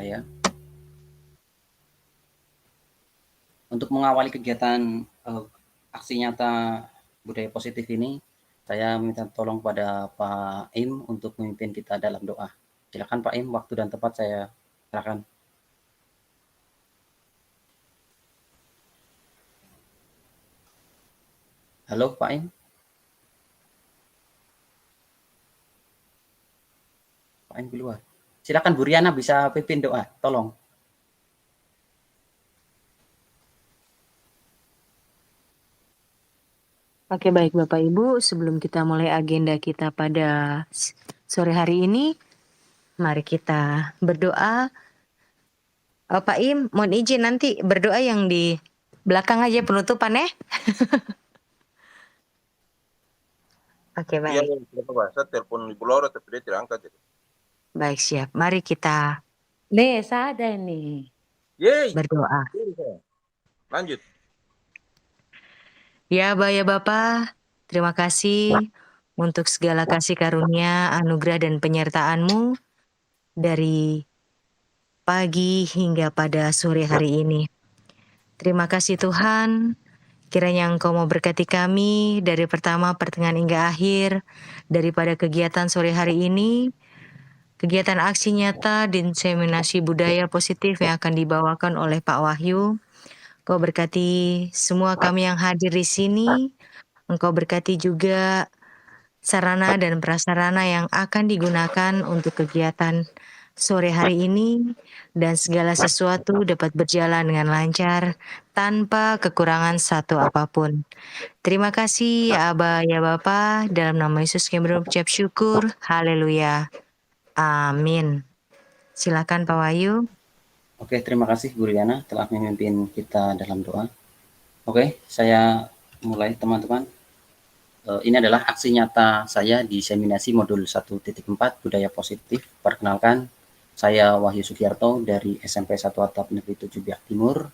saya. Untuk mengawali kegiatan aksi nyata budaya positif ini, saya minta tolong pada Pak Im untuk memimpin kita dalam doa. Silakan Pak Im, waktu dan tempat saya silakan. Halo Pak Im. Pak Im keluar. Silakan Bu Riana bisa pimpin doa, tolong. Oke, baik Bapak Ibu, sebelum kita mulai agenda kita pada sore hari ini, mari kita berdoa. Pak Im, mohon izin nanti berdoa yang di belakang aja penutupan ya. Oke, Iya, baik. tidak apa-apa. Saya telepon Ibu Laura tapi dia tidak angkat. Baik, siap. Mari kita Ada nih. Yeay, berdoa. lanjut. Ya, Bapak, terima kasih untuk segala kasih karunia, anugerah dan penyertaan-Mu dari pagi hingga pada sore hari ini. Terima kasih Tuhan, kiranya Engkau mau berkati kami dari pertama, pertengahan hingga akhir, daripada kegiatan sore hari ini, kegiatan aksi nyata diseminasi budaya positif yang akan dibawakan oleh Pak Wahyu. Engkau berkati semua kami yang hadir di sini, Engkau berkati juga sarana dan prasarana yang akan digunakan untuk kegiatan sore hari ini, dan segala sesuatu dapat berjalan dengan lancar tanpa kekurangan satu apapun. Terima kasih ya Aba ya Bapa, dalam nama Yesus kami berucap syukur. Haleluya. Amin. Silakan Pak Wahyu. Oke, terima kasih Bu Riana telah memimpin kita dalam doa. Oke, saya mulai teman-teman. Ini adalah aksi nyata saya di seminasi modul 1.4 budaya positif. Perkenalkan, saya Wahyu Sugiarto dari SMP 1 Atap Negeri 7 Biak Timur,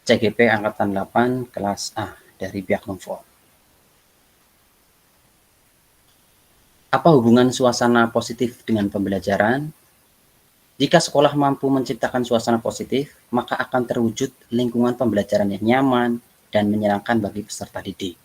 CGP Angkatan 8 kelas A dari Biak Numfor. Apa hubungan suasana positif dengan pembelajaran? Jika sekolah mampu menciptakan suasana positif, maka akan terwujud lingkungan pembelajaran yang nyaman dan menyenangkan bagi peserta didik.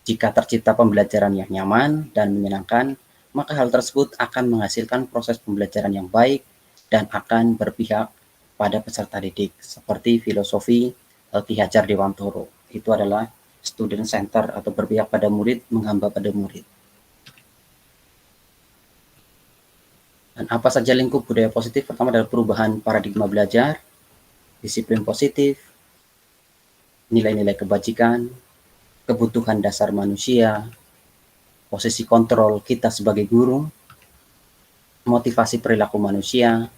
Jika tercipta pembelajaran yang nyaman dan menyenangkan, maka hal tersebut akan menghasilkan proses pembelajaran yang baik dan akan berpihak pada peserta didik, seperti filosofi Ki Hajar Dewantoro. Itu adalah student center atau berpihak pada murid, menghamba pada murid. Dan apa saja lingkup budaya positif? Pertama adalah perubahan paradigma belajar, disiplin positif, nilai-nilai kebajikan, kebutuhan dasar manusia, posisi kontrol kita sebagai guru, motivasi perilaku manusia,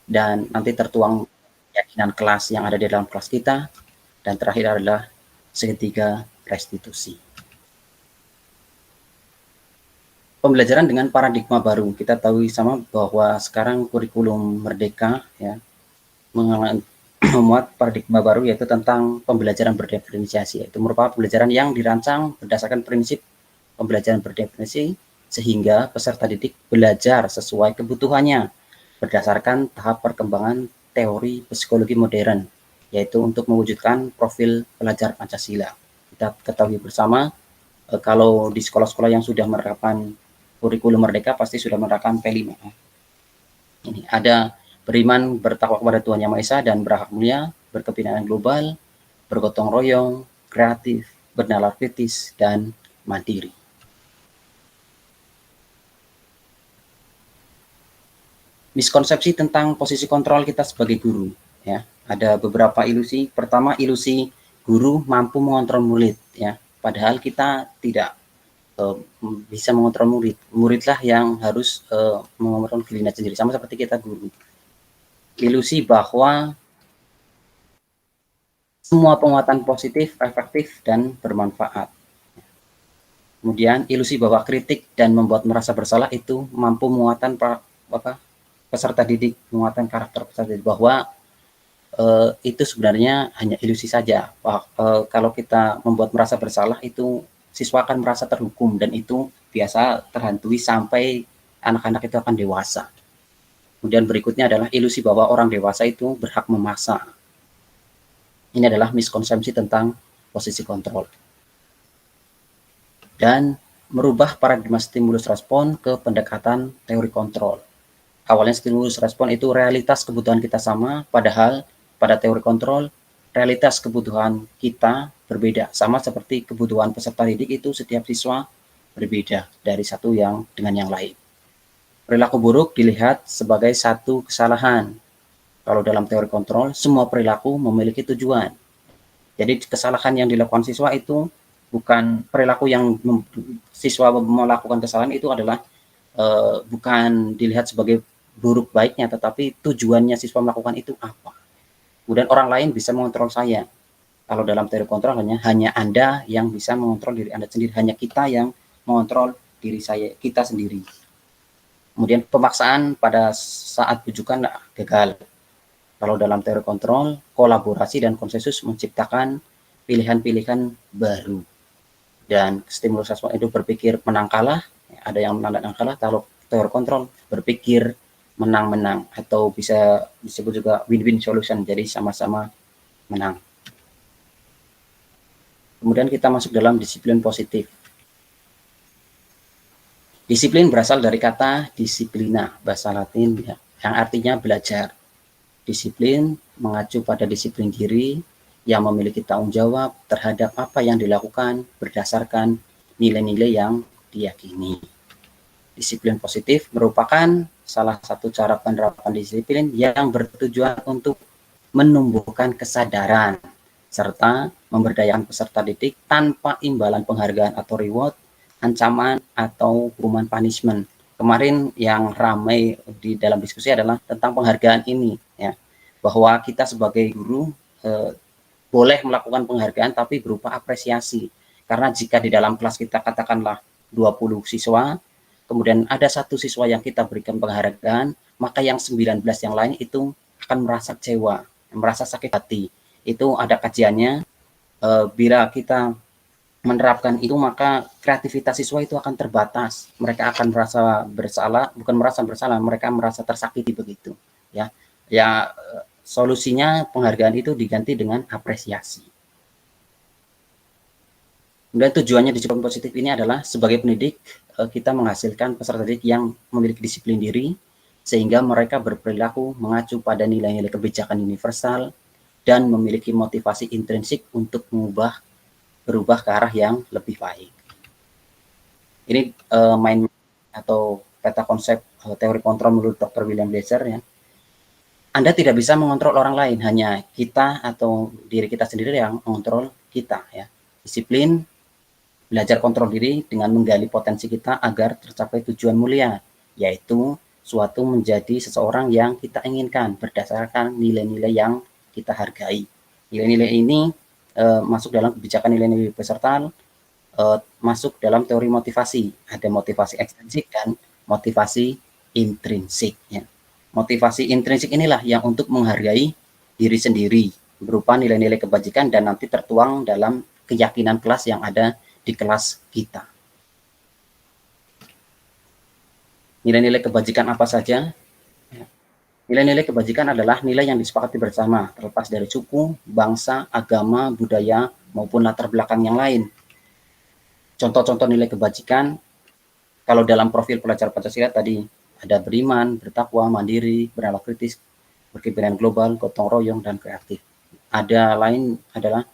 dan nanti tertuang keyakinan kelas yang ada di dalam kelas kita, dan terakhir adalah segitiga restitusi. Pembelajaran dengan paradigma baru, kita tahu sama bahwa sekarang kurikulum merdeka ya memuat paradigma baru, yaitu tentang pembelajaran berdefinisiasi, yaitu merupakan pembelajaran yang dirancang berdasarkan prinsip pembelajaran berdefinisi sehingga peserta didik belajar sesuai kebutuhannya berdasarkan tahap perkembangan teori psikologi modern, yaitu untuk mewujudkan profil pelajar Pancasila. Kita ketahui bersama kalau di sekolah-sekolah yang sudah menerapkan kurikulum merdeka pasti sudah menerapkan P5. Ini ada beriman, bertakwa kepada Tuhan Yang Maha Esa, dan berakhlak mulia, berkepimpinan global, bergotong royong, kreatif, bernalar kritis, dan mandiri. Miskonsepsi tentang posisi kontrol kita sebagai guru. Ya, ada beberapa ilusi. Pertama, ilusi guru mampu mengontrol murid. Ya, padahal kita tidak bisa mengontrol murid. Muridlah yang harus mengontrol dirinya sendiri, sama seperti kita guru. Ilusi bahwa semua penguatan positif, efektif, dan bermanfaat. Kemudian ilusi bahwa kritik dan membuat merasa bersalah itu mampu menguatkan peserta didik, menguatkan karakter peserta didik, bahwa itu sebenarnya hanya ilusi saja. Kalau kita membuat merasa bersalah, itu siswa akan merasa terhukum, dan itu biasa terhantui sampai anak-anak itu akan dewasa. Kemudian berikutnya adalah ilusi bahwa orang dewasa itu berhak memaksa. Ini adalah miskonsepsi tentang posisi kontrol. Dan merubah paradigma stimulus respon ke pendekatan teori kontrol. Awalnya stimulus respon itu realitas kebutuhan kita sama, padahal pada teori kontrol realitas kebutuhan kita berbeda. Sama seperti kebutuhan peserta didik itu setiap siswa berbeda dari satu yang dengan yang lain. Perilaku buruk dilihat sebagai satu kesalahan. Kalau dalam teori kontrol, semua perilaku memiliki tujuan. Jadi kesalahan yang dilakukan siswa itu bukan perilaku yang siswa melakukan kesalahan itu adalah bukan dilihat sebagai buruk baiknya, tetapi tujuannya siswa melakukan itu apa. Kemudian orang lain bisa mengontrol saya. Kalau dalam teori kontrol hanya Anda yang bisa mengontrol diri Anda sendiri, hanya kita yang mengontrol diri kita sendiri. Kemudian pemaksaan pada saat bujukan gagal. Kalau dalam teori kontrol, kolaborasi dan konsensus menciptakan pilihan-pilihan baru. Dan stimulus respon itu berpikir menang kalah, ada yang menang kalah. Kalau teori kontrol berpikir menang-menang, atau bisa disebut juga win-win solution, jadi sama-sama menang. Kemudian kita masuk dalam disiplin positif. Disiplin berasal dari kata disiplina, bahasa Latin ya, yang artinya belajar. Disiplin mengacu pada disiplin diri yang memiliki tanggung jawab terhadap apa yang dilakukan berdasarkan nilai-nilai yang diyakini. Disiplin positif merupakan salah satu cara penerapan disiplin yang bertujuan untuk menumbuhkan kesadaran serta memberdayakan peserta didik tanpa imbalan penghargaan atau reward, ancaman atau hukuman punishment. Kemarin yang ramai di dalam diskusi adalah tentang penghargaan ini ya, bahwa kita sebagai guru boleh melakukan penghargaan tapi berupa apresiasi. Karena jika di dalam kelas kita katakanlah 20 siswa, kemudian ada satu siswa yang kita berikan penghargaan, maka yang 19 yang lain itu akan merasa kecewa, merasa sakit hati. Itu ada kajiannya, bila kita menerapkan itu maka kreativitas siswa itu akan terbatas. Mereka akan merasa bersalah, bukan merasa bersalah, mereka merasa tersakiti begitu. Ya, solusinya penghargaan itu diganti dengan apresiasi. Dan tujuannya disiplin positif ini adalah sebagai pendidik kita menghasilkan peserta didik yang memiliki disiplin diri sehingga mereka berperilaku mengacu pada nilai-nilai kebijakan universal dan memiliki motivasi intrinsik untuk berubah ke arah yang lebih baik. Ini main atau peta konsep teori kontrol menurut Dr. William Blaser ya. Anda tidak bisa mengontrol orang lain, hanya kita atau diri kita sendiri yang mengontrol kita ya. Disiplin belajar kontrol diri dengan menggali potensi kita agar tercapai tujuan mulia, yaitu suatu menjadi seseorang yang kita inginkan berdasarkan nilai-nilai yang kita hargai. Nilai-nilai ini masuk dalam kebijakan nilai-nilai peserta, masuk dalam teori motivasi. Ada motivasi ekstrinsik dan motivasi intrinsik. Ya. Motivasi intrinsik inilah yang untuk menghargai diri sendiri berupa nilai-nilai kebajikan dan nanti tertuang dalam keyakinan kelas yang ada di kelas kita. Nilai-nilai kebajikan apa saja? Nilai-nilai kebajikan adalah nilai yang disepakati bersama, terlepas dari suku, bangsa, agama, budaya, maupun latar belakang yang lain. Contoh-contoh nilai kebajikan, kalau dalam profil pelajar Pancasila tadi, ada beriman, bertakwa, mandiri, bernalar kritis, berkepentingan global, gotong royong, dan kreatif. Ada lain adalah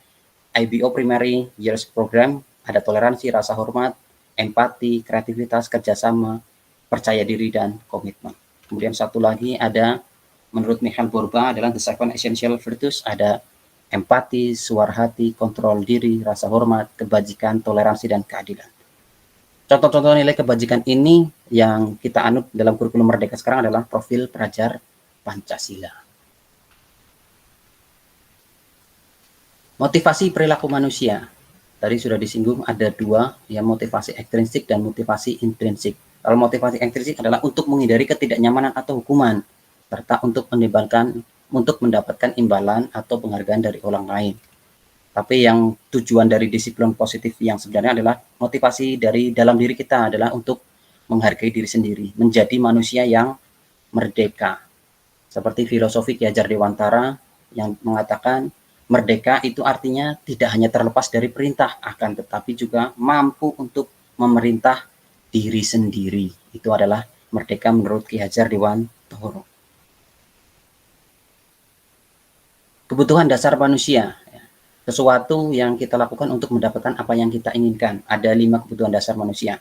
IBO Primary Years Program, ada toleransi, rasa hormat, empati, kreativitas, kerjasama, percaya diri, dan komitmen. Kemudian satu lagi ada menurut Michael Borba adalah the seven essential virtues, ada empati, suara hati, kontrol diri, rasa hormat, kebajikan, toleransi, dan keadilan. Contoh-contoh nilai kebajikan ini yang kita anut dalam kurikulum Merdeka sekarang adalah profil pelajar Pancasila. Motivasi perilaku manusia. Tadi sudah disinggung ada dua, ya, motivasi ekstrinsik dan motivasi intrinsik. Kalau motivasi ekstrinsik adalah untuk menghindari ketidaknyamanan atau hukuman, serta untuk mendapatkan imbalan atau penghargaan dari orang lain. Tapi yang tujuan dari disiplin positif yang sebenarnya adalah motivasi dari dalam diri kita adalah untuk menghargai diri sendiri, menjadi manusia yang merdeka. Seperti filosofi Ki Hajar Dewantara yang mengatakan merdeka itu artinya tidak hanya terlepas dari perintah, akan tetapi juga mampu untuk memerintah diri sendiri. Itu adalah merdeka menurut Ki Hajar Dewantara. Kebutuhan dasar manusia, sesuatu yang kita lakukan untuk mendapatkan apa yang kita inginkan. Ada 5 kebutuhan dasar manusia.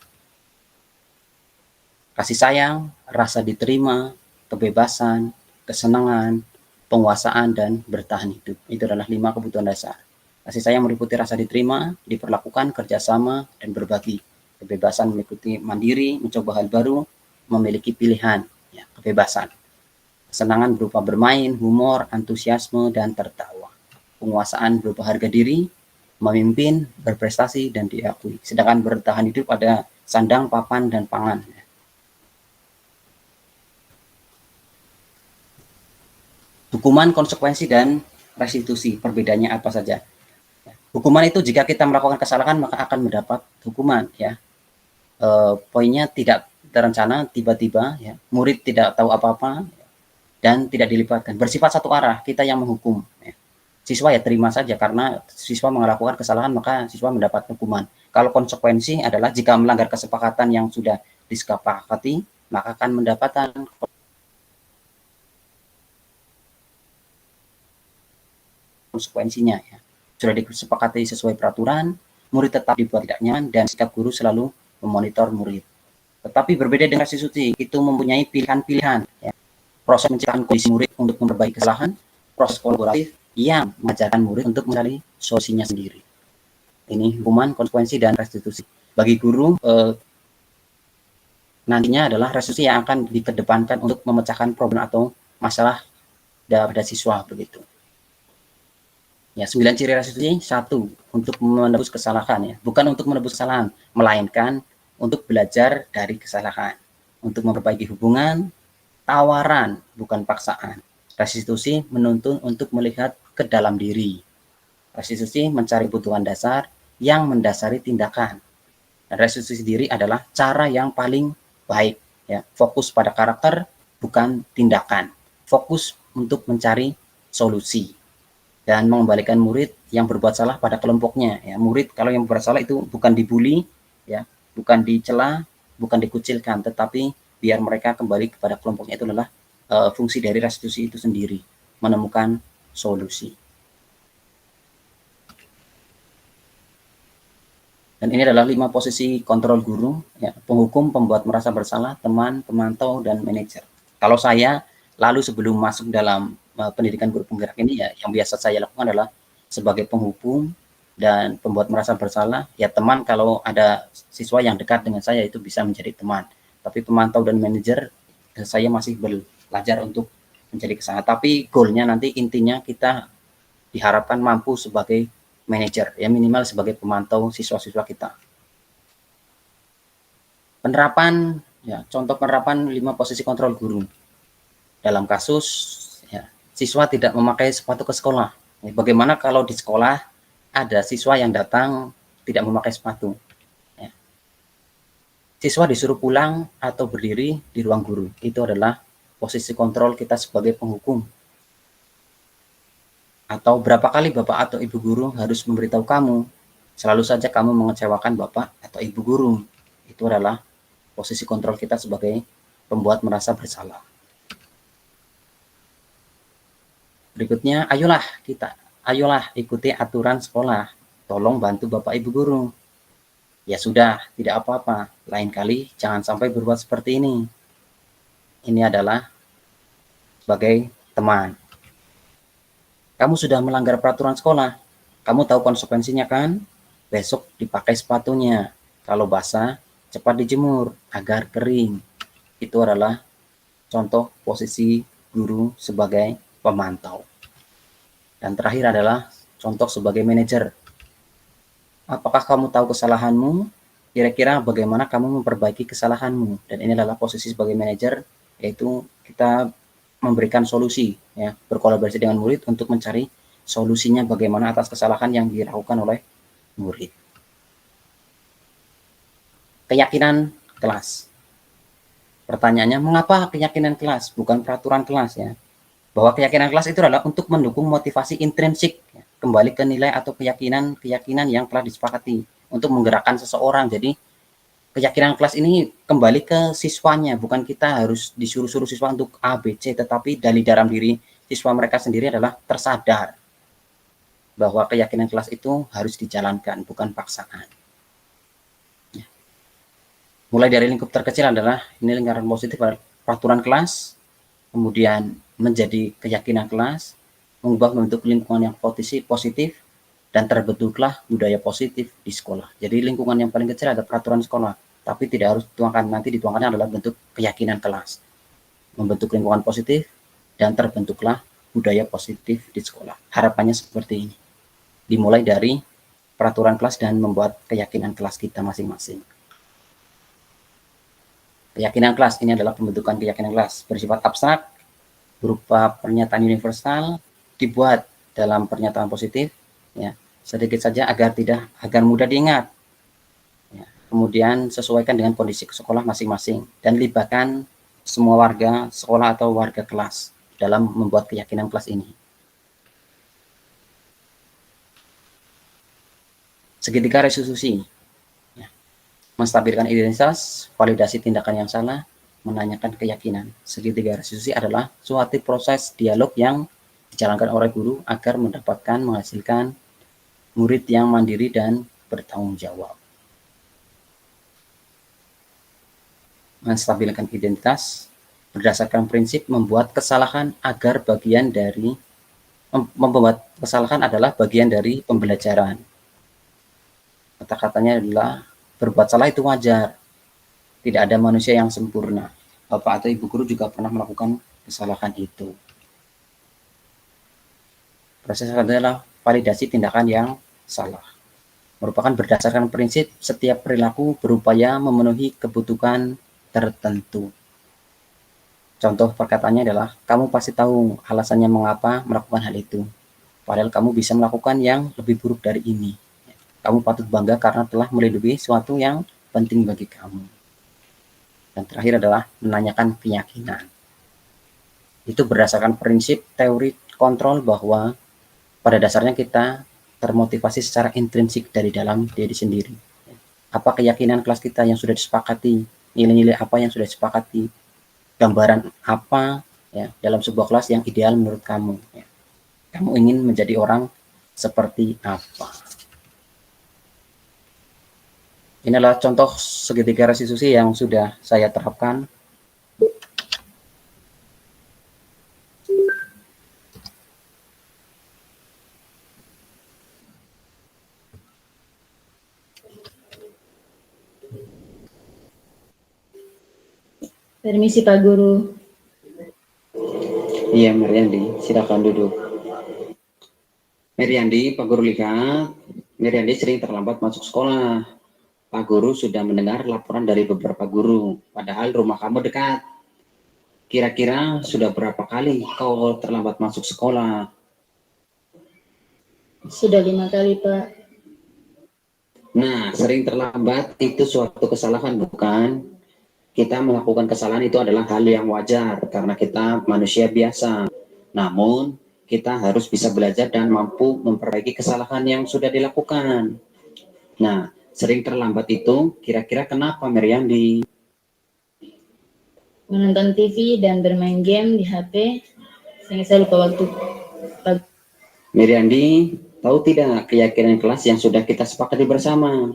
Kasih sayang, rasa diterima, kebebasan, kesenangan, penguasaan, dan bertahan hidup. Itu adalah 5 kebutuhan dasar. Kasih sayang meliputi rasa diterima, diperlakukan, kerjasama, dan berbagi. Kebebasan meliputi mandiri, mencoba hal baru, memiliki pilihan, ya, kebebasan. Kesenangan berupa bermain, humor, antusiasme, dan tertawa. Penguasaan berupa harga diri, memimpin, berprestasi, dan diakui. Sedangkan bertahan hidup ada sandang, papan, dan pangan. Hukuman, konsekuensi, dan restitusi. Perbedaannya apa saja? Hukuman itu jika kita melakukan kesalahan maka akan mendapat hukuman, ya. Poinnya tidak terencana, tiba-tiba, ya. Murid tidak tahu apa-apa dan tidak dilibatkan. Bersifat satu arah, kita yang menghukum, ya. Siswa ya terima saja karena siswa melakukan kesalahan maka siswa mendapat hukuman. Kalau konsekuensi adalah jika melanggar kesepakatan yang sudah disepakati maka akan mendapatkan konsekuensinya, ya. Sudah disepakati sesuai peraturan, murid tetap dibuat tidak nyaman dan sikap guru selalu memonitor murid. Tetapi berbeda dengan restitusi, itu mempunyai pilihan-pilihan, ya. Proses menciptakan kondisi murid untuk memperbaiki kesalahan, proses kolaboratif yang mengajarkan murid untuk mencari solusinya sendiri. Ini hukuman, konsekuensi, dan restitusi. Bagi guru nantinya adalah restitusi yang akan dikedepankan untuk memecahkan problem atau masalah pada siswa, begitu. Ya, 9 ciri restitusi. 1, untuk menebus kesalahan, ya. Bukan untuk menebus kesalahan, melainkan untuk belajar dari kesalahan. Untuk memperbaiki hubungan, tawaran, bukan paksaan. Restitusi menuntun untuk melihat ke dalam diri. Restitusi mencari kebutuhan dasar yang mendasari tindakan. Dan restitusi diri adalah cara yang paling baik, ya. Fokus pada karakter, bukan tindakan. Fokus untuk mencari solusi. Dan mengembalikan murid yang berbuat salah pada kelompoknya, ya. Murid kalau yang berbuat salah itu bukan dibully, ya, bukan dicela, bukan dikucilkan, tetapi biar mereka kembali kepada kelompoknya. Itu adalah fungsi dari restitusi itu sendiri, menemukan solusi. Dan ini adalah 5 posisi kontrol guru, ya. Penghukum, pembuat merasa bersalah, teman, pemantau, dan manajer. Kalau saya lalu sebelum masuk dalam pendidikan guru penggerak ini, ya, yang biasa saya lakukan adalah sebagai penghukum dan pembuat merasa bersalah. Ya, teman kalau ada siswa yang dekat dengan saya itu bisa menjadi teman. Tapi pemantau dan manajer saya masih belajar untuk menjadi kesana. Tapi goalnya nanti intinya kita diharapkan mampu sebagai manajer, ya, minimal sebagai pemantau siswa-siswa kita. Penerapan, ya, contoh penerapan 5 posisi kontrol guru. Dalam kasus, ya, siswa tidak memakai sepatu ke sekolah. Bagaimana kalau di sekolah ada siswa yang datang tidak memakai sepatu, ya. Siswa disuruh pulang atau berdiri di ruang guru. Itu adalah posisi kontrol kita sebagai penghukum. Atau berapa kali bapak atau ibu guru harus memberitahu kamu, selalu saja kamu mengecewakan bapak atau ibu guru. Itu adalah posisi kontrol kita sebagai pembuat merasa bersalah. Berikutnya, ayolah ikuti aturan sekolah. Tolong bantu bapak ibu guru. Ya sudah, tidak apa-apa. Lain kali jangan sampai berbuat seperti ini. Ini adalah sebagai teman. Kamu sudah melanggar peraturan sekolah. Kamu tahu konsekuensinya kan? Besok dipakai sepatunya. Kalau basah, cepat dijemur agar kering. Itu adalah contoh posisi guru sebagai pemantau. Dan terakhir adalah contoh sebagai manajer. Apakah kamu tahu kesalahanmu? Kira-kira bagaimana kamu memperbaiki kesalahanmu? Dan ini adalah posisi sebagai manajer, yaitu kita memberikan solusi, ya, berkolaborasi dengan murid untuk mencari solusinya bagaimana atas kesalahan yang dilakukan oleh murid. Keyakinan kelas. Pertanyaannya, mengapa keyakinan kelas, bukan peraturan kelas ya? Bahwa keyakinan kelas itu adalah untuk mendukung motivasi intrinsik, ya, kembali ke nilai atau keyakinan yang telah disepakati untuk menggerakkan seseorang. Jadi keyakinan kelas ini kembali ke siswanya, bukan kita harus disuruh-suruh siswa untuk A, B, C, tetapi dari dalam diri siswa mereka sendiri adalah tersadar bahwa keyakinan kelas itu harus dijalankan, bukan paksaan. Mulai dari lingkup terkecil adalah ini lingkaran positif, peraturan kelas, kemudian menjadi keyakinan kelas, mengubah membentuk lingkungan yang positif, dan terbentuklah budaya positif di sekolah. Jadi lingkungan yang paling kecil ada peraturan sekolah, tapi tidak harus dituangkannya adalah bentuk keyakinan kelas. Membentuk lingkungan positif, dan terbentuklah budaya positif di sekolah. Harapannya seperti ini. Dimulai dari peraturan kelas dan membuat keyakinan kelas kita masing-masing. Keyakinan kelas ini adalah pembentukan keyakinan kelas bersifat abstrak, berupa pernyataan universal, dibuat dalam pernyataan positif, ya, sedikit saja agar mudah diingat. Ya, kemudian sesuaikan dengan kondisi sekolah masing-masing dan libatkan semua warga sekolah atau warga kelas dalam membuat keyakinan kelas ini. Segitiga resolusi. Menstabilkan identitas, validasi tindakan yang salah, menanyakan keyakinan. Segitiga resolusi adalah suatu proses dialog yang dijalankan oleh guru agar menghasilkan murid yang mandiri dan bertanggung jawab. Menstabilkan identitas berdasarkan prinsip membuat kesalahan adalah bagian dari pembelajaran. Kata-katanya adalah berbuat salah itu wajar. Tidak ada manusia yang sempurna. Bapak atau ibu guru juga pernah melakukan kesalahan itu. Proses adalah validasi tindakan yang salah. Merupakan berdasarkan prinsip setiap perilaku berupaya memenuhi kebutuhan tertentu. Contoh perkataannya adalah, kamu pasti tahu alasannya mengapa melakukan hal itu. Padahal kamu bisa melakukan yang lebih buruk dari ini. Kamu patut bangga karena telah melindungi sesuatu yang penting bagi kamu. Dan terakhir adalah menanyakan keyakinan. Itu berdasarkan prinsip teori kontrol bahwa pada dasarnya kita termotivasi secara intrinsik dari dalam diri sendiri. Apa keyakinan kelas kita yang sudah disepakati, nilai-nilai apa yang sudah disepakati, gambaran apa ya dalam sebuah kelas yang ideal menurut kamu. Ya. Kamu ingin menjadi orang seperti apa? Ini adalah contoh segitiga restitusi yang sudah saya terapkan. Permisi Pak Guru. Iya, Meriandi, silakan duduk. Meriandi, Pak Guru lihat, Meriandi sering terlambat masuk sekolah. Pak Guru sudah mendengar laporan dari beberapa guru, padahal rumah kamu dekat. Kira-kira sudah berapa kali kau terlambat masuk sekolah? Sudah 5 kali Pak. Nah, sering terlambat itu suatu kesalahan, bukan? Kita melakukan kesalahan itu adalah hal yang wajar, karena kita manusia biasa. Namun, kita harus bisa belajar dan mampu memperbaiki kesalahan yang sudah dilakukan. Nah, sering terlambat itu kira-kira kenapa, Meriandi? Menonton TV dan bermain game di HP, sehingga saya lupa waktu. Meriandi, tahu tidak keyakinan kelas yang sudah kita sepakati bersama?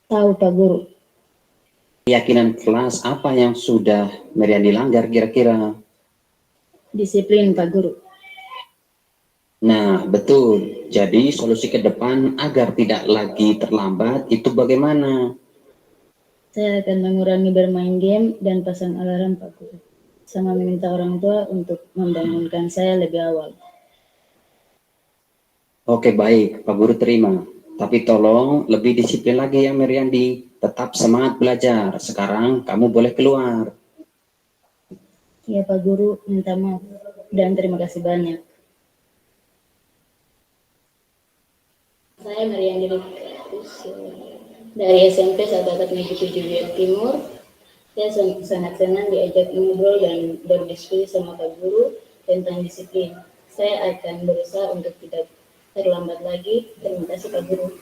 Tahu Pak Guru. Keyakinan kelas apa yang sudah Meriandi langgar kira-kira? Disiplin Pak Guru. Nah, betul. Jadi solusi ke depan agar tidak lagi terlambat itu bagaimana? Saya akan mengurangi bermain game dan pasang alarm Pak Guru. Sama meminta orang tua untuk membangunkan saya lebih awal. Oke, baik. Pak Guru terima. Tapi tolong lebih disiplin lagi ya, Meriandi. Tetap semangat belajar. Sekarang kamu boleh keluar. Ya Pak Guru, minta maaf. Dan terima kasih banyak. Saya Mariani dari SMP Sahabat Negeri 7 Timur. Saya sangat senang diajak ngobrol dan berdiskusi sama Pak Guru tentang disiplin. Saya akan berusaha untuk tidak terlambat lagi. Terima kasih Pak Guru.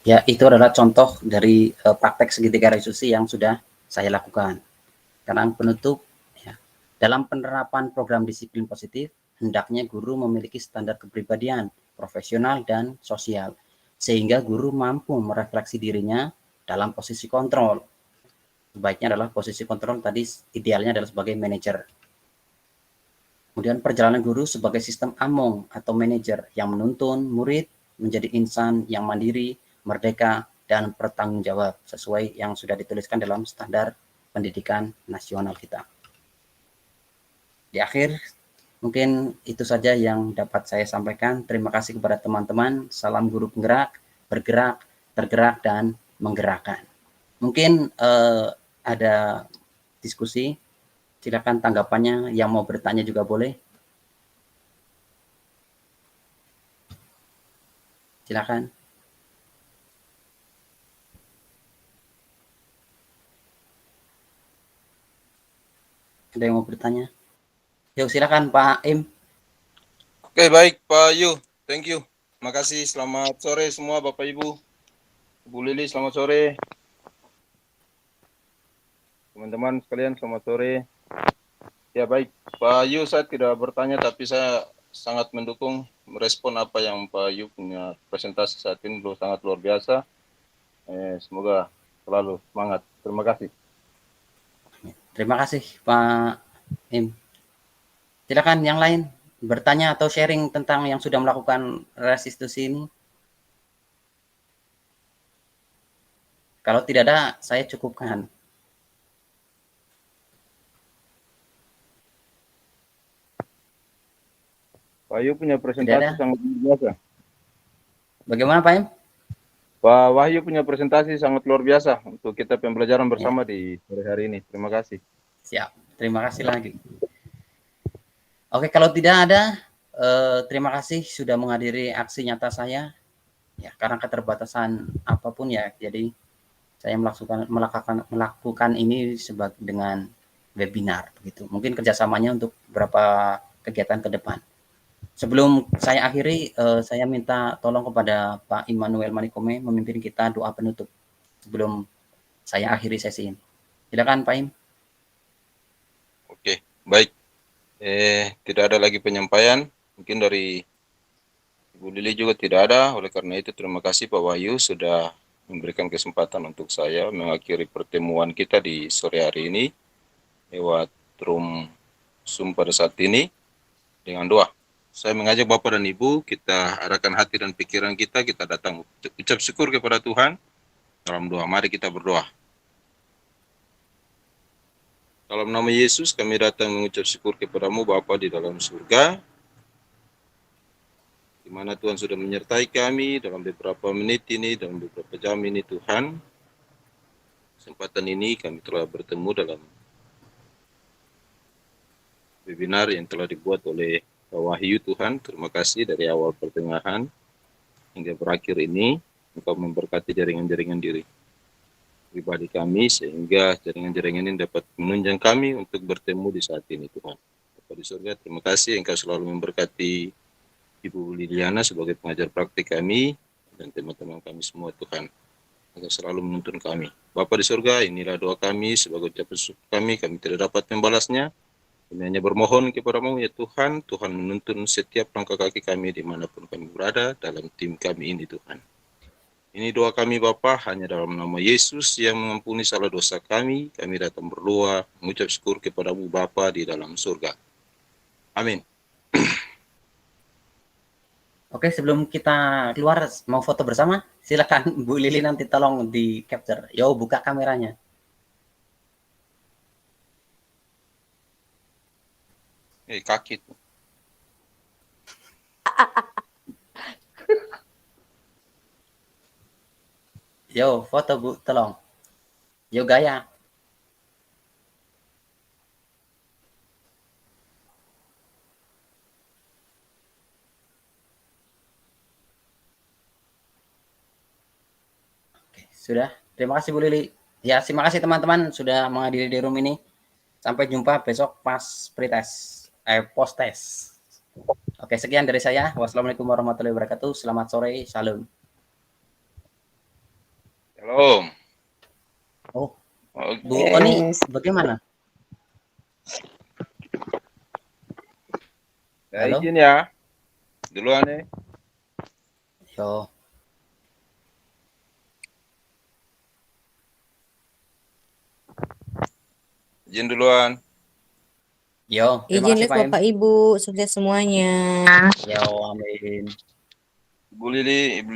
Ya, itu adalah contoh dari praktek segitiga restitusi yang sudah saya lakukan. Karena penutup, ya, dalam penerapan program disiplin positif, hendaknya guru memiliki standar kepribadian, profesional, dan sosial, sehingga guru mampu merefleksi dirinya dalam posisi kontrol. Sebaiknya adalah posisi kontrol tadi idealnya adalah sebagai manajer. Kemudian perjalanan guru sebagai sistem among atau manajer yang menuntun murid menjadi insan yang mandiri, merdeka, dan bertanggung jawab sesuai yang sudah dituliskan dalam standar pendidikan nasional kita. Di akhir, mungkin itu saja yang dapat saya sampaikan. Terima kasih kepada teman-teman. Salam guru penggerak, bergerak, tergerak, dan menggerakkan. Mungkin ada diskusi. Silakan tanggapannya. Yang mau bertanya juga boleh. Silakan. Ada yang mau bertanya? Yuk silakan Pak Im. Oke, baik Pak Yu. Thank you. Makasih. Selamat sore semua Bapak Ibu. Bu Lili, selamat sore. Teman-teman sekalian, selamat sore. Ya baik, Pak Yu, saya tidak bertanya tapi saya sangat mendukung merespon apa yang Pak Yu punya presentasi saat ini sangat luar biasa. Semoga selalu semangat. Terima kasih. Terima kasih Pak Im. Silakan yang lain bertanya atau sharing tentang yang sudah melakukan restitusi ini. Kalau tidak ada, saya cukupkan. Pak Yu punya presentasi sangat luar biasa. Bagaimana Pak Im? Pak Wahyu punya presentasi sangat luar biasa untuk kita pembelajaran bersama di sore hari ini. Terima kasih. Siap, terima kasih lagi. Oke, kalau tidak ada, terima kasih sudah menghadiri aksi nyata saya. Ya, karena keterbatasan apapun ya, jadi saya melakukan ini dengan webinar begitu. Mungkin kerjasamanya untuk beberapa kegiatan ke depan. Sebelum saya akhiri, saya minta tolong kepada Pak Immanuel Manikome memimpin kita doa penutup sebelum saya akhiri sesi ini. Silakan Pak Im. Oke, baik. Tidak ada lagi penyampaian. Mungkin dari Ibu Lili juga tidak ada. Oleh karena itu, terima kasih Pak Wahyu sudah memberikan kesempatan untuk saya mengakhiri pertemuan kita di sore hari ini lewat room Zoom pada saat ini dengan doa. Saya mengajak Bapak dan Ibu, kita arahkan hati dan pikiran kita datang ucap syukur kepada Tuhan. Dalam doa, mari kita berdoa. Dalam nama Yesus, kami datang mengucap syukur kepadamu Bapa di dalam surga, di mana Tuhan sudah menyertai kami dalam beberapa menit ini, dalam beberapa jam ini Tuhan. Kesempatan ini kami telah bertemu dalam webinar yang telah dibuat oleh Pak Wahyu Tuhan. Terima kasih dari awal pertengahan hingga berakhir ini, Engkau memberkati jaringan-jaringan diri pribadi kami, sehingga jaringan-jaringan ini dapat menunjang kami untuk bertemu di saat ini Tuhan. Bapa di surga, terima kasih Engkau selalu memberkati Ibu Liliana sebagai pengajar praktik kami dan teman-teman kami semua Tuhan. Engkau selalu menuntun kami. Bapa di surga, inilah doa kami sebagai ucapan syukur kami tidak dapat membalasnya. Kami hanya bermohon kepadamu ya Tuhan, Tuhan menuntun setiap langkah kaki kami dimanapun kami berada dalam tim kami ini Tuhan. Ini doa kami Bapa hanya dalam nama Yesus yang mengampuni salah dosa kami datang berdoa, mengucap syukur kepadamu Bapa di dalam surga. Amin. Oke, sebelum kita keluar mau foto bersama, silakan Bu Lili nanti tolong di capture. Yo, buka kameranya. Kaki tuh. Yo, foto Bu, tolong. Yo, gaya. Sudah. Terima kasih Bu Lili. Ya, terima kasih teman-teman sudah menghadiri di room ini. Sampai jumpa besok pas pretest, post test. Oke, sekian dari saya. Wassalamualaikum warahmatullahi wabarakatuh. Selamat sore, salam. Shalom. Oh, Oke. Bu Oni, bagaimana? Ya, Halo? izin ya. Duluan nih. Yo. Izin duluan. Yo, terima Izin kasih live Pak Im. Bapak Ibu, sukses semuanya. Yo, amin. Bu Lili, Ibu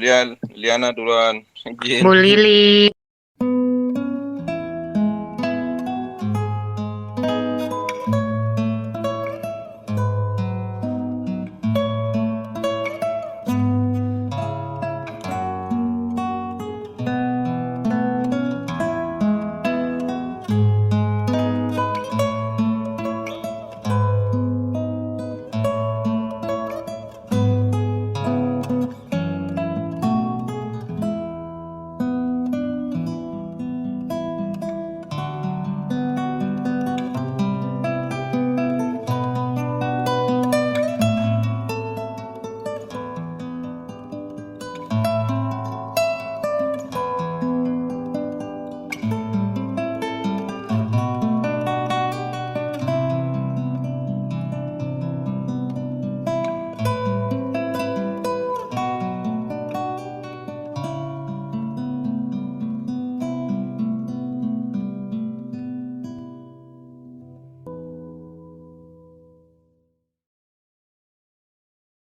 Liana duluan. Izin. Bu Lili.